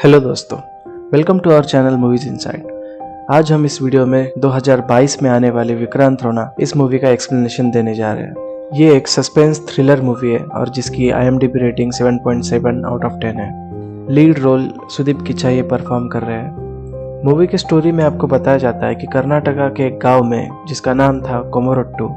Hello दोस्तों, welcome to our channel movies inside. आज हम इस वीडियो में 2022 में आने वाली विक्रांत रोना इस मूवी का एक्सप्लेनेशन देने जा रहे हैं। ये एक सस्पेंस थ्रिलर मूवी है और जिसकी IMDb रेटिंग 7.7 आउट ऑफ 10 है। लीड रोल सुदीप किच्चाई परफॉर्म कर रहे हैं। मूवी के स्टोरी में आपको बताया जाता है कि कर्नाटका के एक गाँव में जिसका नाम था कोमोरोट्टू,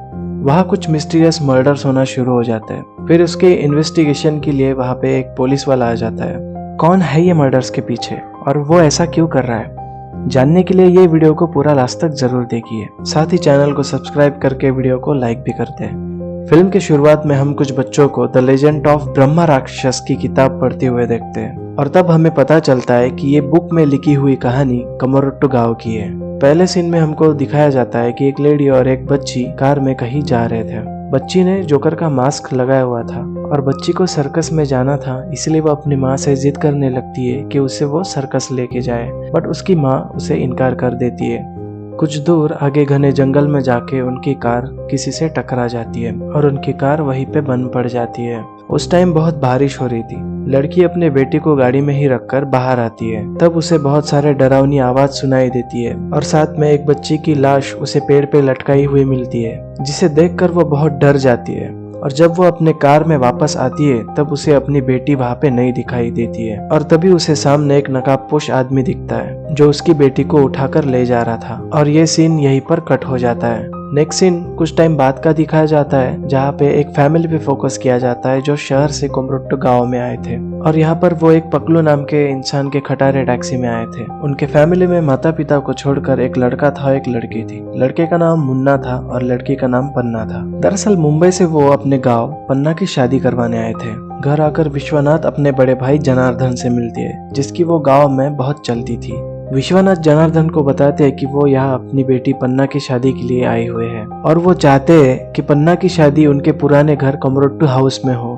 वहाँ कुछ मिस्टीरियस मर्डर्स होना शुरू हो जाते हैं। फिर उसके इन्वेस्टिगेशन के लिए वहाँ पे एक पुलिस वाला आ जाता है। कौन है ये मर्डर्स के पीछे और वो ऐसा क्यों कर रहा है, जानने के लिए ये वीडियो को पूरा लास्ट तक जरूर देखिए। साथ ही चैनल को सब्सक्राइब करके वीडियो को लाइक भी करते हैं। फिल्म की शुरुआत में हम कुछ बच्चों को द लेजेंड ऑफ ब्रह्मा राक्षस की किताब पढ़ते हुए देखते हैं और तब हमें पता चलता है कि ये बुक में लिखी हुई कहानी कोमोरोट्टू गाँव की है। पहले सीन में हमको दिखाया जाता है कि एक लेडी और एक बच्ची कार में कहीं जा रहे थे। बच्ची ने जोकर का मास्क लगाया हुआ था और बच्ची को सर्कस में जाना था, इसलिए वो अपनी माँ से जिद करने लगती है कि उसे वो सर्कस लेके जाए, बट उसकी माँ उसे इनकार कर देती है। कुछ दूर आगे घने जंगल में जाके उनकी कार किसी से टकरा जाती है और उनकी कार वहीं पे बंद पड़ जाती है। उस टाइम बहुत बारिश हो रही थी। लड़की अपने बेटी को गाड़ी में ही रखकर बाहर आती है। तब उसे बहुत सारे डरावनी आवाज सुनाई देती है और साथ में एक बच्ची की लाश उसे पेड़ पे लटकाई हुई मिलती है, जिसे देखकर वो बहुत डर जाती है। और जब वो अपने कार में वापस आती है तब उसे अपनी बेटी वहाँ पे नहीं दिखाई देती है और तभी उसे सामने एक नकाबपोश आदमी दिखता है जो उसकी बेटी को उठाकर ले जा रहा था। और ये सीन यहीं पर कट हो जाता है। नेक्स्ट सीन कुछ टाइम बाद का दिखाया जाता है, जहाँ पे एक फैमिली पे फोकस किया जाता है जो शहर से कोमोरोट्टू गाँव में आए थे और यहाँ पर वो एक पकलू नाम के इंसान के खटारे टैक्सी में आए थे। उनके फैमिली में माता पिता को छोड़कर एक लड़का था, एक लड़की थी। लड़के का नाम मुन्ना था और लड़की का नाम पन्ना था। दरअसल मुंबई से वो अपने गाँव पन्ना की शादी करवाने आए थे। घर आकर विश्वनाथ अपने बड़े भाई जनार्दन से मिलती है, जिसकी वो गाँव में बहुत चलती थी। विश्वनाथ जनार्दन को बताते हैं कि वो यहाँ अपनी बेटी पन्ना की शादी के लिए आए हुए हैं और वो चाहते हैं कि पन्ना की शादी उनके पुराने घर कोमोरोट्टू हाउस में हो।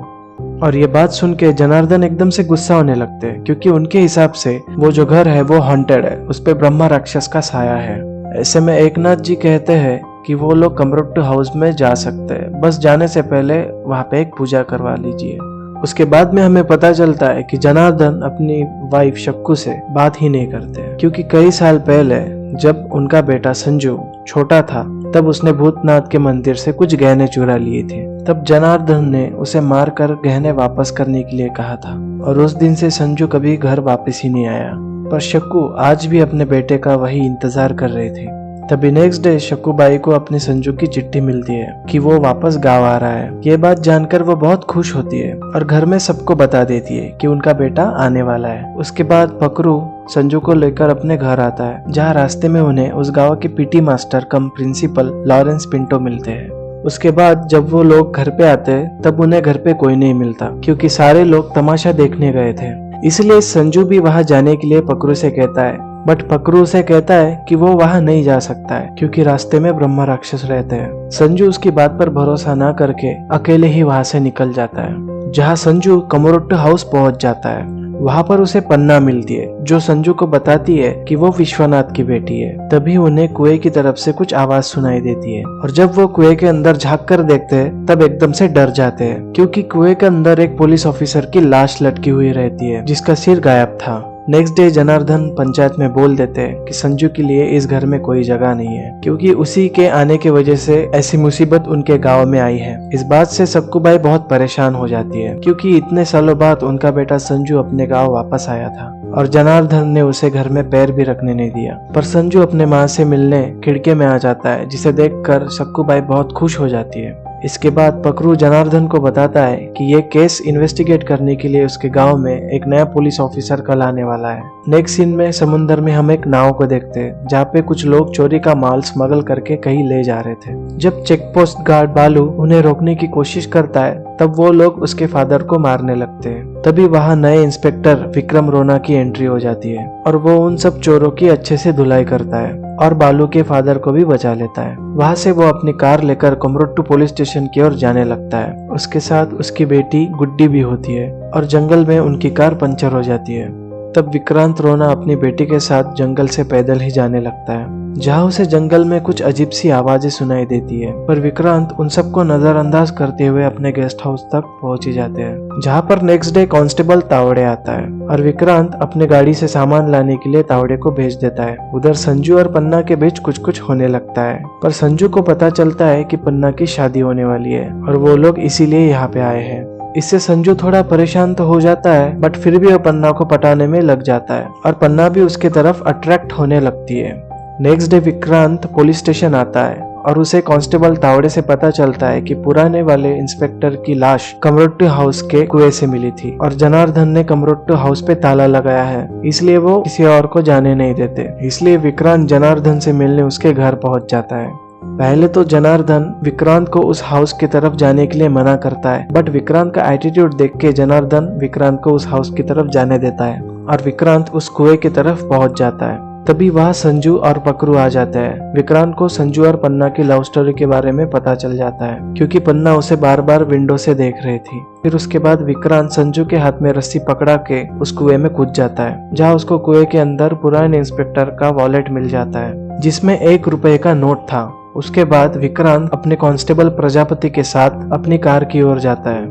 और ये बात सुन के जनार्दन एकदम से गुस्सा होने लगते हैं, क्योंकि उनके हिसाब से वो जो घर है वो हॉन्टेड है, उस पे ब्रह्मा राक्षस का साया है। ऐसे में एकनाथ जी कहते हैं कि वो लोग कोमोरोट्टू हाउस में जा सकते हैं, बस जाने से पहले वहाँ पे एक पूजा करवा लीजिए। उसके बाद में हमें पता चलता है कि जनार्दन अपनी वाइफ शक्कू से बात ही नहीं करते, क्योंकि कई साल पहले जब उनका बेटा संजू छोटा था तब उसने भूतनाथ के मंदिर से कुछ गहने चुरा लिए थे। तब जनार्दन ने उसे मारकर गहने वापस करने के लिए कहा था और उस दिन से संजू कभी घर वापस ही नहीं आया। पर शक्कू आज भी अपने बेटे का वही इंतजार कर रहे थे। तभी नेक्स्ट डे शक्कू बाई को अपने संजू की चिट्ठी मिलती है कि वो वापस गाँव आ रहा है। ये बात जानकर वो बहुत खुश होती है और घर में सबको बता देती है कि उनका बेटा आने वाला है। उसके बाद पकरू संजू को लेकर अपने घर आता है, जहाँ रास्ते में उन्हें उस गाँव के PT मास्टर कम प्रिंसिपल लॉरेंस पिंटो मिलते हैं। उसके बाद जब वो लोग घर पे आते हैं तब उन्हें घर पे कोई नहीं मिलता, क्योंकि सारे लोग तमाशा देखने गए थे। इसलिए संजू भी वहाँ जाने के लिए पकरू से कहता है, बट पकरू उसे कहता है कि वो वहाँ नहीं जा सकता है क्योंकि रास्ते में ब्रह्मा राक्षस रहते हैं। संजू उसकी बात पर भरोसा न करके अकेले ही वहाँ से निकल जाता है। जहाँ संजू कोमोरोट्टू हाउस पहुँच जाता है, वहाँ पर उसे पन्ना मिलती है जो संजू को बताती है कि वो विश्वनाथ की बेटी है। तभी उन्हें कुएं की तरफ से कुछ आवाज सुनाई देती है और जब वो कुएं के अंदर झांक कर देखते हैं तब एकदम से डर जाते हैं, क्योंकि कुएं के अंदर एक पुलिस ऑफिसर की लाश लटकी हुई रहती है जिसका सिर गायब था। नेक्स्ट डे जनार्दन पंचायत में बोल देते हैं कि संजू के लिए इस घर में कोई जगह नहीं है, क्योंकि उसी के आने की वजह से ऐसी मुसीबत उनके गांव में आई है। इस बात से सक्कू बाई बहुत परेशान हो जाती है, क्योंकि इतने सालों बाद उनका बेटा संजू अपने गांव वापस आया था और जनार्दन ने उसे घर में पैर भी रखने नहीं दिया। पर संजू अपने माँ से मिलने खिड़की में आ जाता है, जिसे देखकर सक्कू बाई बहुत खुश हो जाती है। इसके बाद पकरू जनार्दन को बताता है कि ये केस इन्वेस्टिगेट करने के लिए उसके गांव में एक नया पुलिस ऑफिसर कल आने वाला है। नेक्स्ट सीन में समुद्र में हम एक नाव को देखते हैं, जहाँ पे कुछ लोग चोरी का माल स्मगल करके कहीं ले जा रहे थे। जब चेक पोस्ट गार्ड बालू उन्हें रोकने की कोशिश करता है तब वो लोग उसके फादर को मारने लगते हैं। तभी वहाँ नए इंस्पेक्टर विक्रम रोना की एंट्री हो जाती है और वो उन सब चोरों की अच्छे से धुलाई करता है और बालू के फादर को भी बचा लेता है। वहाँ से वो अपनी कार लेकर कोमोरोट्टू पुलिस स्टेशन की ओर जाने लगता है। उसके साथ उसकी बेटी गुड्डी भी होती है और जंगल में उनकी कार पंचर हो जाती है। तब विक्रांत रोना अपनी बेटी के साथ जंगल से पैदल ही जाने लगता है, जहाँ उसे जंगल में कुछ अजीब सी आवाजें सुनाई देती है। पर विक्रांत उन सबको नजरअंदाज करते हुए अपने गेस्ट हाउस तक पहुंच ही जाते हैं, जहाँ पर नेक्स्ट डे कांस्टेबल तावड़े आता है और विक्रांत अपने गाड़ी से सामान लाने के लिए तावड़े को भेज देता है। उधर संजू और पन्ना के बीच कुछ कुछ होने लगता है, पर संजू को पता चलता है कि पन्ना की शादी होने वाली है और वो लोग इसीलिए यहाँ पे आए हैं। इससे संजू थोड़ा परेशान तो हो जाता है, बट फिर भी वो पन्ना को पटाने में लग जाता है और पन्ना भी उसके तरफ अट्रैक्ट होने लगती है। Next day Vikrant police station आता है और उसे कांस्टेबल तावड़े से पता चलता है कि पुराने वाले इंस्पेक्टर की लाश कमरोट्टू हाउस के कुएं से मिली थी और जनार्दन ने कमरोट्टू हाउस पे ताला लगाया है, इसलिए वो किसी और को जाने नहीं देते। इसलिए विक्रांत जनार्दन से मिलने उसके घर पहुंच जाता है। पहले तो जनार्दन विक्रांत को उस हाउस की तरफ जाने के लिए मना करता है, बट विक्रांत का एटीट्यूड देख के जनार्दन विक्रांत को उस हाउस की तरफ जाने देता है और विक्रांत उस कुएं की तरफ पहुंच जाता है। तभी वहाँ संजू और पकरू आ जाते हैं। विक्रांत को संजू और पन्ना की लव स्टोरी के बारे में पता चल जाता है, क्योंकि पन्ना उसे बार बार विंडो से देख रही थी। फिर उसके बाद विक्रांत संजू के हाथ में रस्सी पकड़ा के उस कुएं में कूद जाता है, जहाँ उसको कुएं के अंदर पुराने इंस्पेक्टर का वॉलेट मिल जाता है, जिसमें 1 रुपए का नोट था। उसके बाद विक्रांत अपने कांस्टेबल प्रजापति के साथ अपनी कार की ओर जाता है,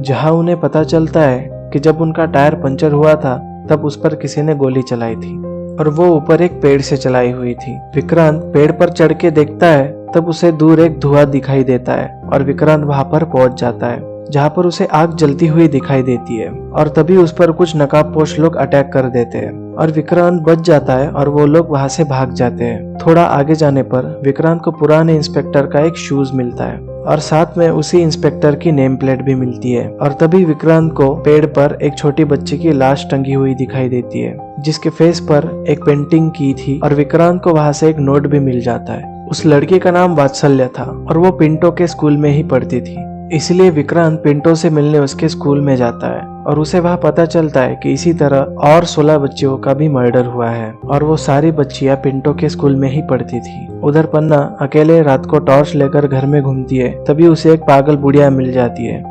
जहाँ उन्हें पता चलता है कि जब उनका टायर पंचर हुआ था तब उस पर किसी ने गोली चलाई थी और वो ऊपर एक पेड़ से चलाई हुई थी। विक्रांत पेड़ पर चढ़ के देखता है, तब उसे दूर एक धुआं दिखाई देता है और विक्रांत वहां पर पहुंच जाता है, जहां पर उसे आग जलती हुई दिखाई देती है और तभी उस पर कुछ नकाबपोश लोग अटैक कर देते हैं और विक्रांत बच जाता है और वो लोग वहां से भाग जाते हैं। थोड़ा आगे जाने पर विक्रांत को पुराने इंस्पेक्टर का एक शूज मिलता है और साथ में उसी इंस्पेक्टर की नेम प्लेट भी मिलती है और तभी विक्रांत को पेड़ पर एक छोटी बच्ची की लाश टंगी हुई दिखाई देती है, जिसके फेस पर एक पेंटिंग की थी और विक्रांत को वहां से एक नोट भी मिल जाता है। उस लड़की का नाम वात्सल्य था और वो पिंटो के स्कूल में ही पढ़ती थी, इसलिए विक्रांत पिंटो से मिलने उसके स्कूल में जाता है और उसे वहाँ पता चलता है कि इसी तरह और 16 बच्चियों का भी मर्डर हुआ है और वो सारी बच्चियां पिंटो के स्कूल में ही पढ़ती थी। उधर पन्ना अकेले रात को टॉर्च लेकर घर में घूमती है, तभी उसे एक पागल बुढ़िया मिल जाती है,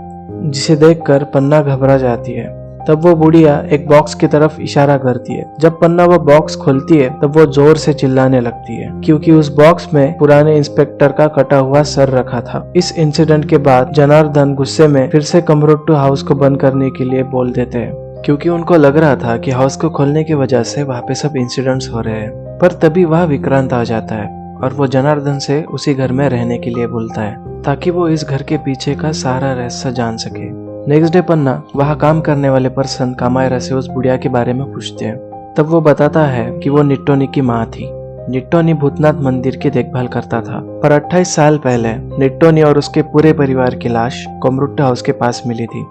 जिसे देखकर पन्ना घबरा जाती है। तब वो बुढ़िया एक बॉक्स की तरफ इशारा करती है। जब पन्ना वो बॉक्स खोलती है तब वो जोर से चिल्लाने लगती है, क्योंकि उस बॉक्स में पुराने इंस्पेक्टर का कटा हुआ सर रखा था। इस इंसिडेंट के बाद जनार्दन गुस्से में फिर से कमरोट्टू हाउस को बंद करने के लिए बोल देते हैं, क्योंकि उनको लग रहा था कि हाउस को खोलने की वजह से वहाँ पे सब इंसिडेंट्स हो रहे हैं। पर तभी वह विक्रांत आ जाता है और वो जनार्दन से उसी घर में रहने के लिए बोलता है, ताकि वो इस घर के पीछे का सारा रहस्य जान सके। नेक्स्ट डे पन्ना वहाँ काम करने वाले पर्सन कामायरा से उस बुढ़िया के बारे में पूछते हैं। तब वो बताता है कि वो निट्टोनी की माँ थी। निट्टोनी भूतनाथ मंदिर की देखभाल करता था, पर 28 साल पहले निट्टोनी और उसके पूरे परिवार की लाश कमरोट्टू हाउस के पास मिली थी।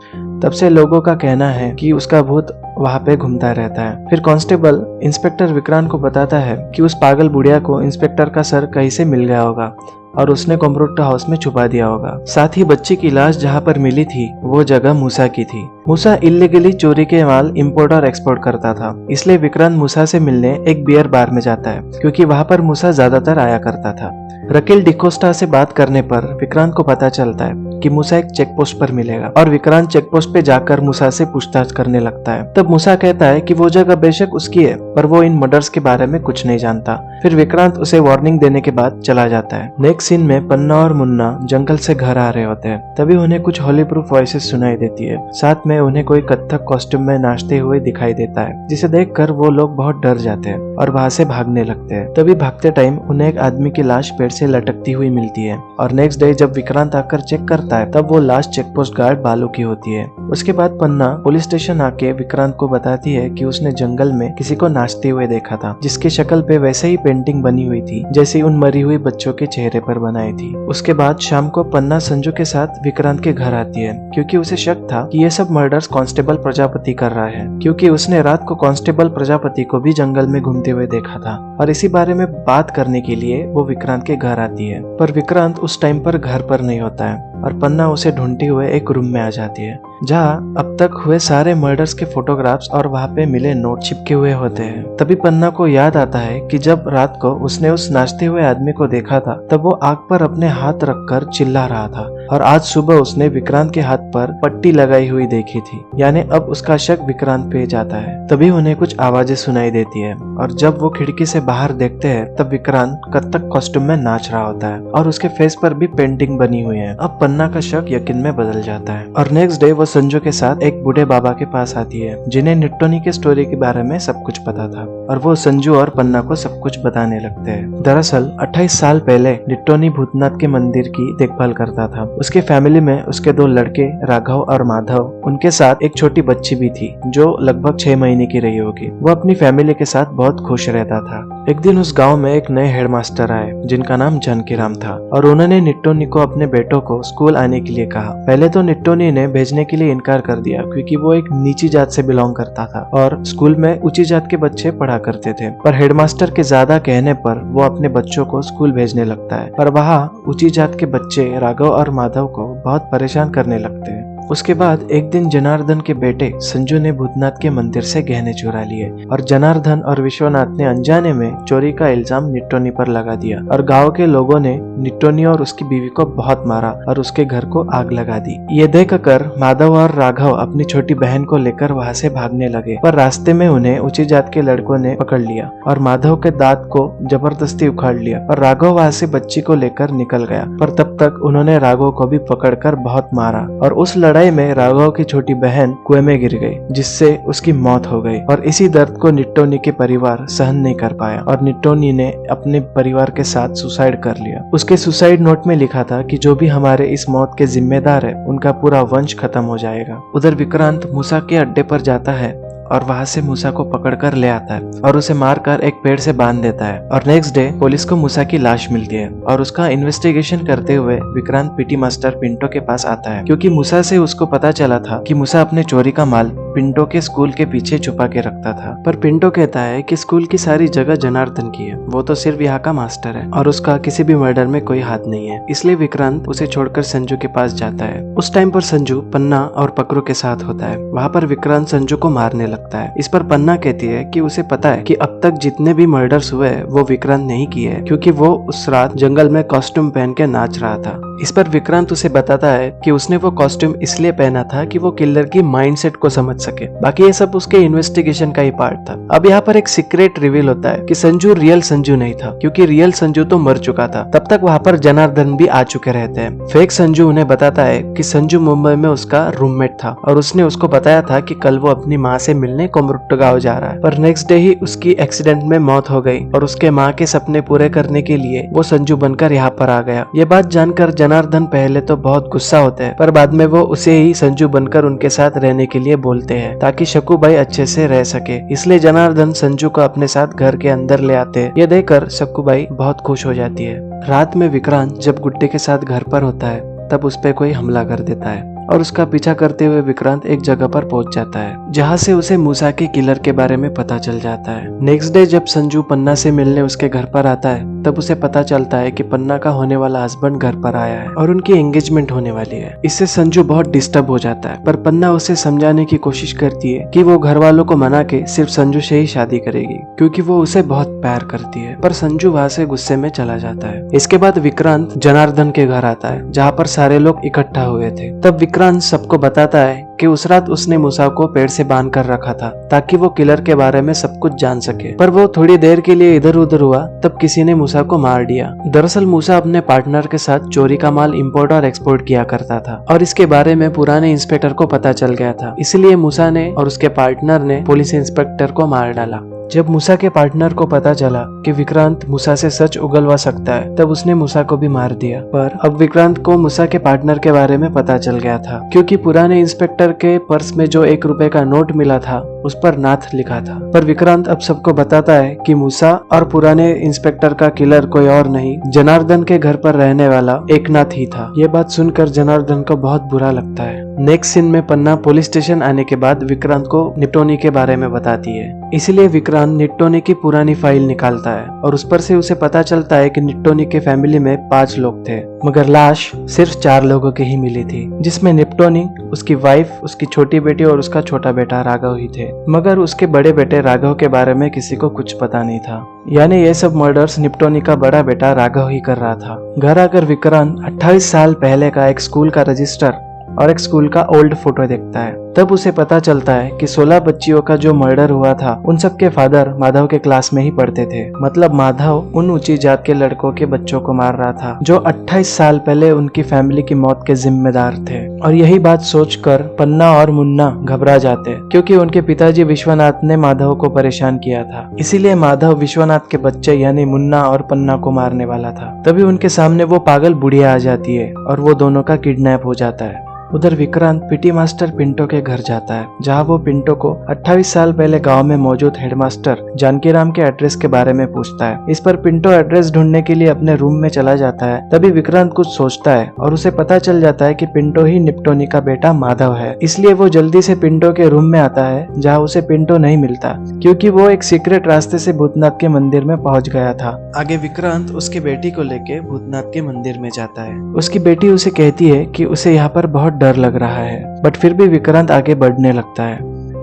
तब से लोगों का कहना है कि उसका भूत वहाँ पे घूमता रहता है। फिर कांस्टेबल इंस्पेक्टर विक्रांत को बताता है कि उस पागल बुढ़िया को इंस्पेक्टर का सर कहीं से मिल गया होगा और उसने कमरोट्टू हाउस में छुपा दिया होगा। साथ ही बच्ची की लाश जहाँ पर मिली थी वो जगह मूसा की थी। मूसा इल्लीगली चोरी के माल इंपोर्ट और एक्सपोर्ट करता था, इसलिए विक्रांत मूसा से मिलने एक बियर बार में जाता है, क्योंकि वहाँ पर मूसा ज्यादातर आया करता था। रकील डिकोस्टा से बात करने पर विक्रांत को पता चलता है कि मूसा एक चेक पोस्ट पर मिलेगा और विक्रांत चेक पोस्ट पे जाकर मूसा से पूछताछ करने लगता है। तब मूसा कहता है कि वो जगह बेशक उसकी है, पर वो इन मर्डर्स के बारे में कुछ नहीं जानता। फिर विक्रांत उसे वार्निंग देने के बाद चला जाता है। नेक्स्ट सीन में पन्ना और मुन्ना जंगल से घर आ रहे होते हैं, तभी उन्हें कुछ होली प्रूफ वॉइसेस सुनाई देती है। साथ में उन्हें कोई कथक कॉस्ट्यूम में नाचते हुए दिखाई देता है, जिसे देखकर वो लोग बहुत डर जाते हैं और वहाँ से भागने लगते हैं। तभी भागते टाइम उन्हें एक आदमी की लाश पेड़ से लटकती हुई मिलती है और नेक्स्ट डे जब विक्रांत आकर चेक करता है तब वो लाश चेकपोस्ट गार्ड बालू की होती है। उसके बाद पन्ना पुलिस स्टेशन आके विक्रांत को बताती है कि उसने जंगल में किसी को नाचते हुए देखा था, जिसकी शक्ल पे वैसे ही पेंटिंग बनी हुई थी जैसे उन मरी हुई बच्चों के चेहरे पर बनाई थी। उसके बाद शाम को पन्ना संजू के साथ विक्रांत के घर आती है, क्योंकि उसे शक था कि ये सब मर्डर्स कांस्टेबल प्रजापति कर रहा है, क्योंकि उसने रात को कांस्टेबल प्रजापति को भी जंगल में घूमते हुए देखा था और इसी बारे में बात करने के लिए वो विक्रांत के घर आती है। पर विक्रांत उस टाइम पर घर पर नहीं होता है और पन्ना उसे ढूंढते हुए एक रूम में आ जाती है, जहाँ अब तक हुए सारे मर्डर्स के फोटोग्राफ्स और वहाँ पे मिले नोट चिपके हुए होते हैं। तभी पन्ना को याद आता है कि जब रात को उसने उस नाचते हुए आदमी को देखा था तब वो आग पर अपने हाथ रखकर चिल्ला रहा था और आज सुबह उसने विक्रांत के हाथ पर पट्टी लगाई हुई देखी थी। यानी अब उसका शक विक्रांत पे जाता है। तभी उन्हें कुछ आवाजें सुनाई देती है और जब वो खिड़की से बाहर देखते हैं तब विक्रांत कथक कॉस्ट्यूम में नाच रहा होता है और उसके फेस पर भी पेंटिंग बनी हुई है। अब पन्ना का शक यकीन में बदल जाता है और नेक्स्ट डे वो संजू के साथ एक बूढ़े बाबा के पास आती है जिन्हें निट्टोनी के स्टोरी के बारे में सब कुछ पता था और वो संजू और पन्ना को सब कुछ बताने लगते हैं। दरअसल 28 साल पहले निट्टोनी भूतनाथ के मंदिर की देखभाल करता था। उसके फैमिली में उसके 2 लड़के राघव और माधव, उनके साथ एक छोटी बच्ची भी थी जो लगभग 6 महीने की रही होगी। वो अपनी फैमिली के साथ बहुत खुश रहता था। एक दिन उस गांव में एक नए हेडमास्टर आए जिनका नाम जानकीराम था और उन्होंने निट्टोनी को अपने बेटों को स्कूल आने के लिए कहा। पहले तो निट्टोनी ने भेजने के लिए इनकार कर दिया क्योंकि वो एक नीची जात से बिलोंग करता था और स्कूल में ऊंची जात के बच्चे पढ़ा करते थे। पर हेडमास्टर के ज्यादा कहने पर वो अपने बच्चों को स्कूल भेजने लगता है। पर वहाँ ऊंची जात के बच्चे राघव और माधव को बहुत परेशान करने लगते हैं। उसके बाद एक दिन जनार्दन के बेटे संजू ने भूतनाथ के मंदिर से गहने चुरा लिए और जनार्दन और विश्वनाथ ने अनजाने में चोरी का इल्जाम निट्टोनी पर लगा दिया और गांव के लोगों ने निट्टोनी और उसकी बीवी को बहुत मारा और उसके घर को आग लगा दी। ये देखकर माधव और राघव अपनी छोटी बहन को लेकर वहाँ से भागने लगे, पर रास्ते में उन्हें ऊंची जात के लड़कों ने पकड़ लिया और माधव के दांत को जबरदस्ती उखाड़ लिया और राघव वहाँ से बच्ची को लेकर निकल गया। पर तब तक उन्होंने राघव को भी पकड़कर बहुत मारा और उस लड़ाई में राघव की छोटी बहन कुएं में गिर गई जिससे उसकी मौत हो गई। और इसी दर्द को निट्टोनी के परिवार सहन नहीं कर पाया और निट्टोनी ने अपने परिवार के साथ सुसाइड कर लिया। उसके सुसाइड नोट में लिखा था कि जो भी हमारे इस मौत के जिम्मेदार है उनका पूरा वंश खत्म हो जाएगा। उधर विक्रांत मूसा के अड्डे पर जाता है और वहाँ से मूसा को पकड़कर ले आता है और उसे मारकर एक पेड़ से बांध देता है। और नेक्स्ट डे पुलिस को मूसा की लाश मिलती है और उसका इन्वेस्टिगेशन करते हुए विक्रांत पीटी मास्टर पिंटो के पास आता है क्योंकि मूसा से उसको पता चला था कि मूसा अपने चोरी का माल पिंटो के स्कूल के पीछे छुपा के रखता था। पर पिंटो कहता है कि स्कूल की सारी जगह जनार्दन की है, वो तो सिर्फ यहाँ का मास्टर है और उसका किसी भी मर्डर में कोई हाथ नहीं है। इसलिए विक्रांत उसे छोड़कर संजू के पास जाता है। उस टाइम पर संजू पन्ना और पकरू के साथ होता है। वहाँ पर विक्रांत संजू को मारने लगता है। इस पर पन्ना कहती है कि उसे पता है कि अब तक जितने भी मर्डर्स हुए वो विक्रांत नहीं किए हैं क्योंकि वो उस रात जंगल में कॉस्ट्यूम पहन के नाच रहा था। इस पर विक्रांत उसे बताता है कि उसने वो कॉस्ट्यूम इसलिए पहना था कि वो किलर की माइंडसेट को समझ सके। बाकी ये सब उसके इन्वेस्टिगेशन का ही पार्ट था। अब यहाँ पर एक सीक्रेट रिवील होता है कि संजू रियल संजू नहीं था क्योंकि रियल संजू तो मर चुका था। तब तक वहाँ पर जनार्दन भी आ चुके रहते हैं। फेक संजू उन्हें बताता है कि संजू मुंबई में उसका रूममेट था और उसने उसको बताया था कि कल वो अपनी माँ से मिलने कोमरुट्टगांव जा रहा है। पर नेक्स्ट डे ही उसकी एक्सीडेंट में मौत हो गई और उसके माँ के सपने पूरे करने के लिए वो संजू बनकर यहाँ पर आ गया। ये बात जानकर जनार्दन पहले तो बहुत गुस्सा होते हैं पर बाद में वो उसे ही संजू बनकर उनके साथ रहने के लिए बोलते हैं ताकि शकू भाई अच्छे से रह सके। इसलिए जनार्दन संजू को अपने साथ घर के अंदर ले आते हैं। ये देखकर शकू भाई बहुत खुश हो जाती है। रात में विक्रांत जब गुड्डे के साथ घर पर होता है तब उस पे कोई हमला कर देता है और उसका पीछा करते हुए विक्रांत एक जगह पर पहुंच जाता है जहां से उसे मूसा के किलर के बारे में पता चल जाता है। नेक्स्ट डे जब संजू पन्ना से मिलने उसके घर पर आता है तब उसे पता चलता है कि पन्ना का होने वाला हस्बैंड घर पर आया है और उनकी एंगेजमेंट होने वाली है। इससे संजू बहुत डिस्टर्ब हो जाता है पर पन्ना उसे समझाने की कोशिश करती है कि वो घर वालों को मना के सिर्फ संजू से ही शादी करेगी क्योंकि वो उसे बहुत प्यार करती है। पर संजू वहाँ से गुस्से में चला जाता है। इसके बाद विक्रांत जनार्दन के घर आता है जहाँ पर सारे लोग इकट्ठा हुए थे। तब विक्रांत सबको बताता है कि उस रात उसने मूसा को पेड़ से बांध कर रखा था ताकि वो किलर के बारे में सब कुछ जान सके। पर वो थोड़ी देर के लिए इधर उधर हुआ तब किसी ने मूसा को मार दिया। दरअसल मूसा अपने पार्टनर के साथ चोरी का माल इंपोर्ट और एक्सपोर्ट किया करता था और इसके बारे में पुराने इंस्पेक्टर को पता चल गया था। इसलिए मूसा ने और उसके पार्टनर ने पुलिस इंस्पेक्टर को मार डाला। जब मूसा के पार्टनर को पता चला कि विक्रांत मूसा से सच उगलवा सकता है तब उसने मूसा को भी मार दिया। पर अब विक्रांत को मूसा के पार्टनर के बारे में पता चल गया था क्योंकि पुराने इंस्पेक्टर के पर्स में जो 1 रुपए का नोट मिला था उस पर नाथ लिखा था। पर विक्रांत अब सबको बताता है कि मूसा और पुराने इंस्पेक्टर का किलर कोई और नहीं जनार्दन के घर पर रहने वाला एकनाथ ही था। ये बात सुनकर जनार्दन को बहुत बुरा लगता है। नेक्स्ट सीन में पन्ना पुलिस स्टेशन आने के बाद विक्रांत को निट्टोनी के बारे में बताती है। इसलिए विक्रांत विक्रांत निट्टोनी की पुरानी फाइल निकालता है और उस पर से उसे पता चलता है कि निट्टोनी के फैमिली में 5 लोग थे, मगर लाश सिर्फ 4 लोगों की ही मिली थी, जिसमें निट्टोनी, उसकी वाइफ, उसकी छोटी बेटी और उसका छोटा बेटा राघव ही थे। मगर उसके बड़े बेटे राघव के बारे में किसी को कुछ पता नहीं था, यानी ये सब मर्डर्स निट्टोनी का बड़ा बेटा राघव ही कर रहा था। घर आकर विक्रांत 28 साल पहले का एक स्कूल का रजिस्टर और एक स्कूल का ओल्ड फोटो देखता है। तब उसे पता चलता है कि 16 बच्चियों का जो मर्डर हुआ था उन सब के फादर माधव के क्लास में ही पढ़ते थे। मतलब माधव उन ऊंची जात के लड़कों के बच्चों को मार रहा था जो 28 साल पहले उनकी फैमिली की मौत के जिम्मेदार थे। और यही बात सोचकर पन्ना और मुन्ना घबरा जाते, क्योंकि उनके पिताजी विश्वनाथ ने माधव को परेशान किया था। इसीलिए माधव विश्वनाथ के बच्चे यानी मुन्ना और पन्ना को मारने वाला था। तभी उनके सामने वो पागल बुढ़िया आ जाती है और वो दोनों का किडनैप हो जाता है। उधर विक्रांत पीटी मास्टर पिंटो के घर जाता है, जहां वो पिंटो को 28 साल पहले गांव में मौजूद हेडमास्टर जानकीराम के एड्रेस के बारे में पूछता है। इस पर पिंटो एड्रेस ढूंढने के लिए अपने रूम में चला जाता है। तभी विक्रांत कुछ सोचता है और उसे पता चल जाता है कि पिंटो ही निट्टोनी का बेटा माधव है। इसलिए वो जल्दी से पिंटो के रूम में आता है, जहाँ उसे पिंटो नहीं मिलता, क्योंकि वो एक सीक्रेट रास्ते से भूतनाथ के मंदिर में पहुंच गया था। आगे विक्रांत उसकी बेटी को लेके भूतनाथ के मंदिर में जाता है। उसकी बेटी उसे कहती है कि उसे यहाँ पर बहुत डर लग रहा है, बट फिर भी विक्रांत आगे बढ़ने लगता है।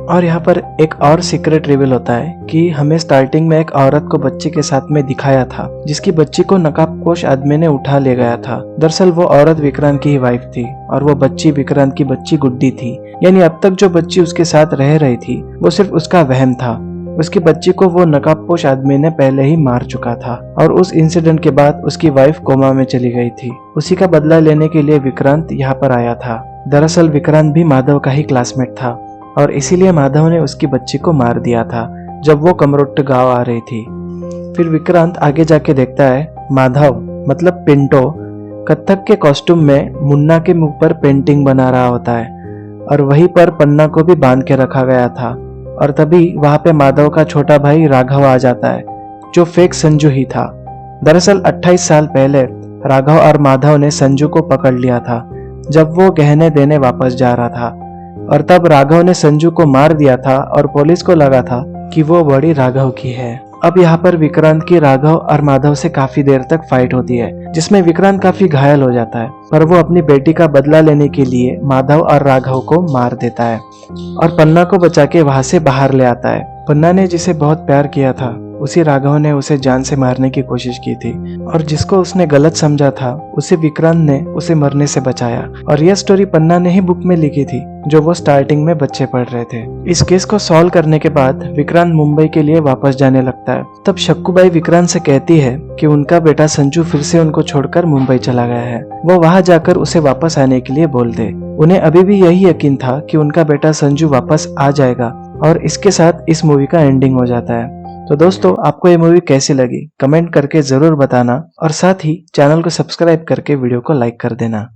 और यहाँ पर एक और सीक्रेट रिवील होता है कि हमें स्टार्टिंग में एक औरत को बच्चे के साथ में दिखाया था, जिसकी बच्ची को नकाबपोश आदमी ने उठा ले गया था। दरअसल वो औरत विक्रांत की ही वाइफ थी और वो बच्ची विक्रांत की बच्ची गुड्डी थी। यानी अब तक जो बच्ची उसके साथ रह रही थी वो सिर्फ उसका वहम था। उसकी बच्ची को वो नकाबपोश आदमी ने पहले ही मार चुका था और उस इंसिडेंट के बाद उसकी वाइफ कोमा में चली गई थी। उसी का बदला लेने के लिए विक्रांत यहाँ पर आया था। दरअसल विक्रांत भी माधव का ही क्लासमेट था और इसीलिए माधव ने उसकी बच्ची को मार दिया था जब वो कमरोट्ट गांव आ रही थी। फिर विक्रांत आगे जाके देखता है माधव मतलब पिंटो कथक के कॉस्ट्यूम में मुन्ना के मुंह पर पेंटिंग बना रहा होता है और वहीं पर पन्ना को भी बांध के रखा गया था। और तभी वहां पे माधव का छोटा भाई राघव आ जाता है, जो फेक संजू ही था। दरअसल 28 साल पहले राघव और माधव ने संजू को पकड़ लिया था जब वो गहने देने वापस जा रहा था, और तब राघव ने संजू को मार दिया था और पुलिस को लगा था कि वो बॉडी राघव की है। अब यहाँ पर विक्रांत की राघव और माधव से काफी देर तक फाइट होती है, जिसमें विक्रांत काफी घायल हो जाता है, पर वो अपनी बेटी का बदला लेने के लिए माधव और राघव को मार देता है और पन्ना को बचा के वहां से बाहर ले आता है। पन्ना ने जिसे बहुत प्यार किया था उसी राघव ने उसे जान से मारने की कोशिश की थी, और जिसको उसने गलत समझा था उसे विक्रांत ने उसे मरने से बचाया। और यह स्टोरी पन्ना ने ही बुक में लिखी थी जो वो स्टार्टिंग में बच्चे पढ़ रहे थे। इस केस को सॉल्व करने के बाद विक्रांत मुंबई के लिए वापस जाने लगता है। तब शक्कूबाई विक्रांत से कहती है कि उनका बेटा संजू फिर से उनको छोड़कर मुंबई चला गया है, वो वहां जाकर उसे वापस आने के लिए बोल दे। उन्हें अभी भी यही यकीन था कि उनका बेटा संजू वापस आ जाएगा, और इसके साथ इस मूवी का एंडिंग हो जाता है। तो दोस्तों, आपको ये मूवी कैसी लगी कमेंट करके जरूर बताना, और साथ ही चैनल को सब्सक्राइब करके वीडियो को लाइक कर देना।